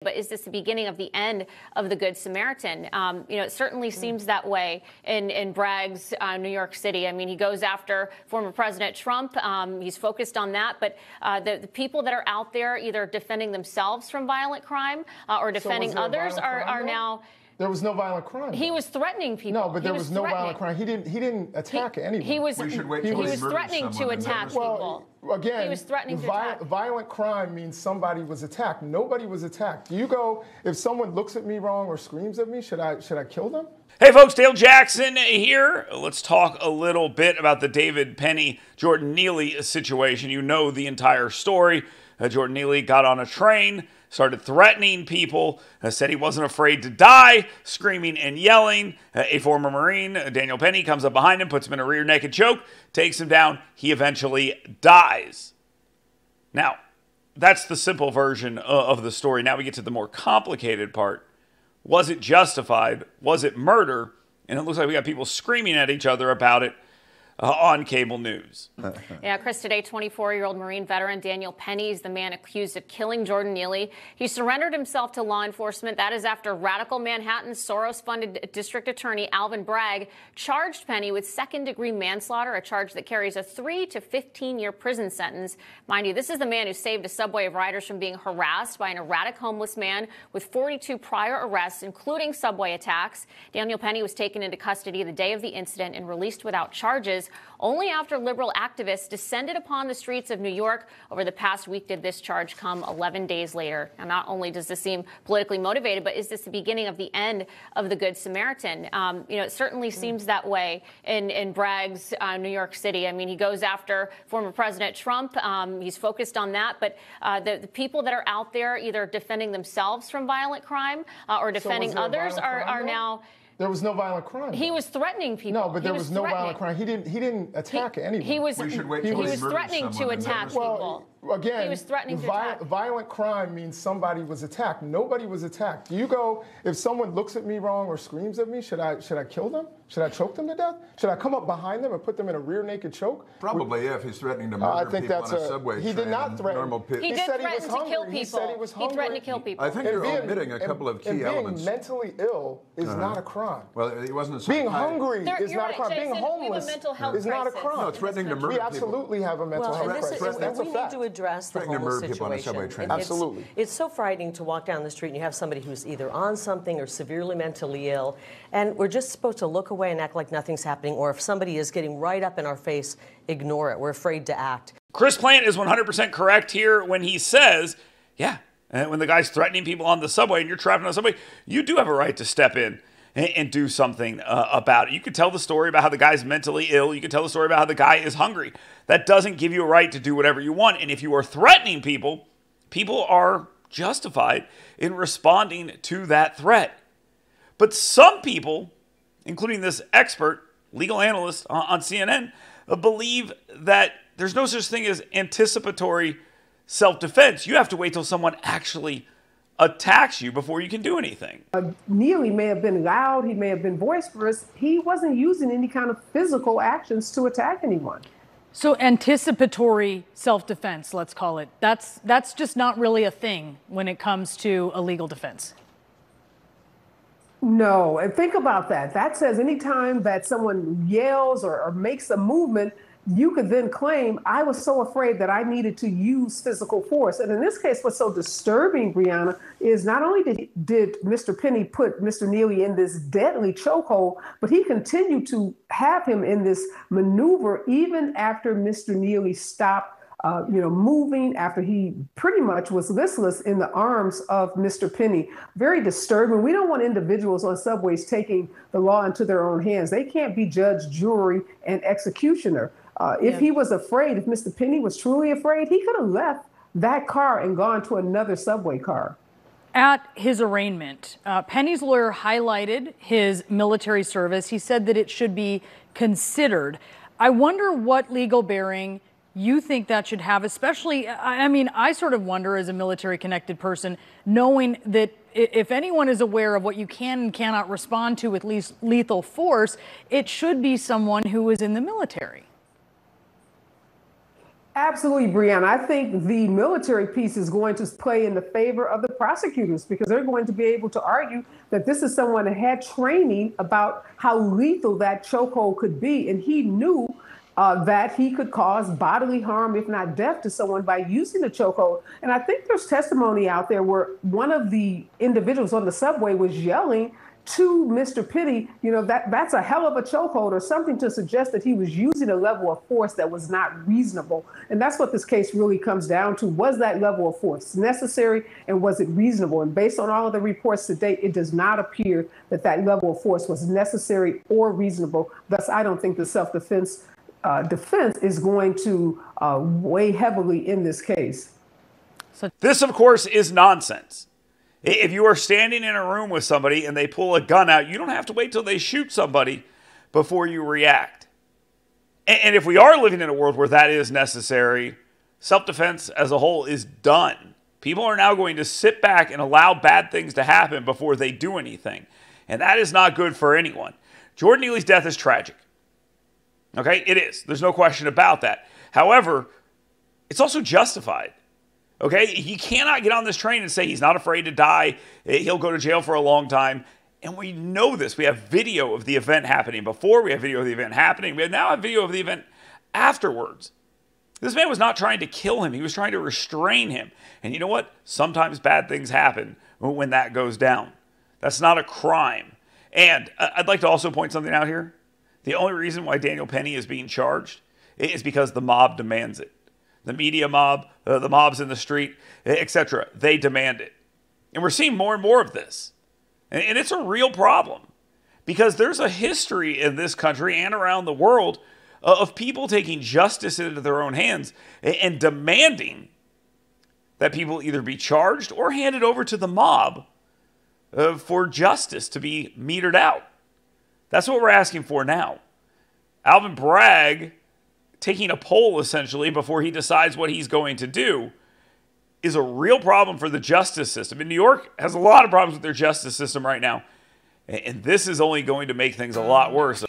But is this the beginning of the end of the Good Samaritan? It certainly seems that way in Bragg's New York City. I mean, he goes after former President Trump. He's focused on that. But the people that are out there either defending themselves from violent crime or defending others are now. There was no violent crime. He was threatening people. No, but there was no violent crime. He didn't attack anyone. He was threatening to attack people. Well, again, he was threatening to attack. Violent crime means somebody was attacked. Nobody was attacked. If someone looks at me wrong or screams at me, should I kill them? Hey folks, Dale Jackson here. Let's talk a little bit about the David Penny, Jordan Neely situation. You know the entire story. Jordan Neely got on a train, started threatening people, said he wasn't afraid to die, screaming and yelling. A former Marine, Daniel Penny, comes up behind him, puts him in a rear naked choke, takes him down. He eventually dies. Now, that's the simple version of the story. Now we get to the more complicated part. Was it justified? Was it murder? And it looks like we got people screaming at each other about it on cable news. Yeah, Chris, today 24-year-old Marine veteran Daniel Penny is the man accused of killing Jordan Neely. He surrendered himself to law enforcement. That is after radical Manhattan Soros-funded district attorney Alvin Bragg charged Penny with second-degree manslaughter, a charge that carries a 3 to 15-year prison sentence. Mind you, this is the man who saved a subway of riders from being harassed by an erratic homeless man with 42 prior arrests, including subway attacks. Daniel Penny was taken into custody the day of the incident and released without charges. Only after liberal activists descended upon the streets of New York over the past week did this charge come 11 days later. Now, not only does this seem politically motivated, but is this the beginning of the end of the Good Samaritan? It certainly seems that way in Bragg's New York City. I mean, he goes after former President Trump. He's focused on that. But the people that are out there either defending themselves from violent crime or defending others are now. There was no violent crime. He was threatening people. No, but there was no violent crime. He didn't attack anyone. He was threatening to attack people. Again, he was threatening to attack. Violent crime means somebody was attacked. Nobody was attacked. If someone looks at me wrong or screams at me, should I kill them? Should I choke them to death? Should I come up behind them and put them in a rear naked choke? Probably, if he's threatening to murder people on a subway train. He did not threaten. He did threaten to kill people. He said he was hungry. He threatened to kill people. I think you're omitting a couple of key elements. Being mentally ill is not a crime. Well, he wasn't. Being hungry is not a crime. Jason, Being homeless is not a crime. No, threatening to murder people. We absolutely have a mental health crisis. That's a fact. We need to address the homeless situation. Absolutely. It's so frightening to walk down the street and you have somebody who's either on something or severely mentally ill, and we're just supposed to look away and act like nothing's happening, or if somebody is getting right up in our face, ignore it. We're afraid to act. Chris Plant is 100% correct here when he says, when the guy's threatening people on the subway and you're trapped on the subway, you do have a right to step in and do something about it. You could tell the story about how the guy's mentally ill. You could tell the story about how the guy is hungry. That doesn't give you a right to do whatever you want. And if you are threatening people, people are justified in responding to that threat. But some people, including this expert, legal analyst on CNN, believe that there's no such thing as anticipatory self-defense. You have to wait till someone actually attacks you before you can do anything. Neely may have been loud, he may have been boisterous. He wasn't using any kind of physical actions to attack anyone. So anticipatory self-defense, let's call it, that's just not really a thing when it comes to a legal defense. No, and think about that. That says anytime that someone yells or makes a movement, you could then claim, I was so afraid that I needed to use physical force. And in this case, what's so disturbing, Brianna, is not only did Mr. Penny put Mr. Neely in this deadly chokehold, but he continued to have him in this maneuver even after Mr. Neely stopped moving, after he pretty much was listless in the arms of Mr. Penny. Very disturbing. We don't want individuals on subways taking the law into their own hands. They can't be judge, jury, and executioner. If he was afraid, if Mr. Penny was truly afraid, he could have left that car and gone to another subway car. At his arraignment, Penny's lawyer highlighted his military service. He said that it should be considered. I wonder what legal bearing you think that should have, especially, I sort of wonder as a military-connected person, knowing that if anyone is aware of what you can and cannot respond to with lethal force, it should be someone who is in the military. Absolutely, Brianna. I think the military piece is going to play in the favor of the prosecutors because they're going to be able to argue that this is someone that had training about how lethal that chokehold could be. And he knew that he could cause bodily harm, if not death, to someone by using the chokehold. And I think there's testimony out there where one of the individuals on the subway was yelling to Mr. Pitty, you know, that's a hell of a chokehold, or something to suggest that he was using a level of force that was not reasonable. And that's what this case really comes down to. Was that level of force necessary, and was it reasonable? And based on all of the reports to date, it does not appear that that level of force was necessary or reasonable. Thus, I don't think the self-defense defense is going to weigh heavily in this case. This, of course, is nonsense. If you are standing in a room with somebody and they pull a gun out, you don't have to wait till they shoot somebody before you react. And if we are living in a world where that is necessary, self-defense as a whole is done. People are now going to sit back and allow bad things to happen before they do anything. And that is not good for anyone. Jordan Neely's death is tragic. Okay, it is. There's no question about that. However, it's also justified. Okay, he cannot get on this train and say he's not afraid to die. He'll go to jail for a long time. And we know this. We have video of the event happening before. We have video of the event happening. We now have video of the event afterwards. This man was not trying to kill him. He was trying to restrain him. And you know what? Sometimes bad things happen when that goes down. That's not a crime. And I'd like to also point something out here. The only reason why Daniel Penny is being charged is because the mob demands it. The media mob, the mobs in the street, etc. They demand it. And we're seeing more and more of this. And it's a real problem because there's a history in this country and around the world of people taking justice into their own hands and demanding that people either be charged or handed over to the mob for justice to be metered out. That's what we're asking for now. Alvin Bragg taking a poll essentially before he decides what he's going to do is a real problem for the justice system. And New York has a lot of problems with their justice system right now. And this is only going to make things a lot worse.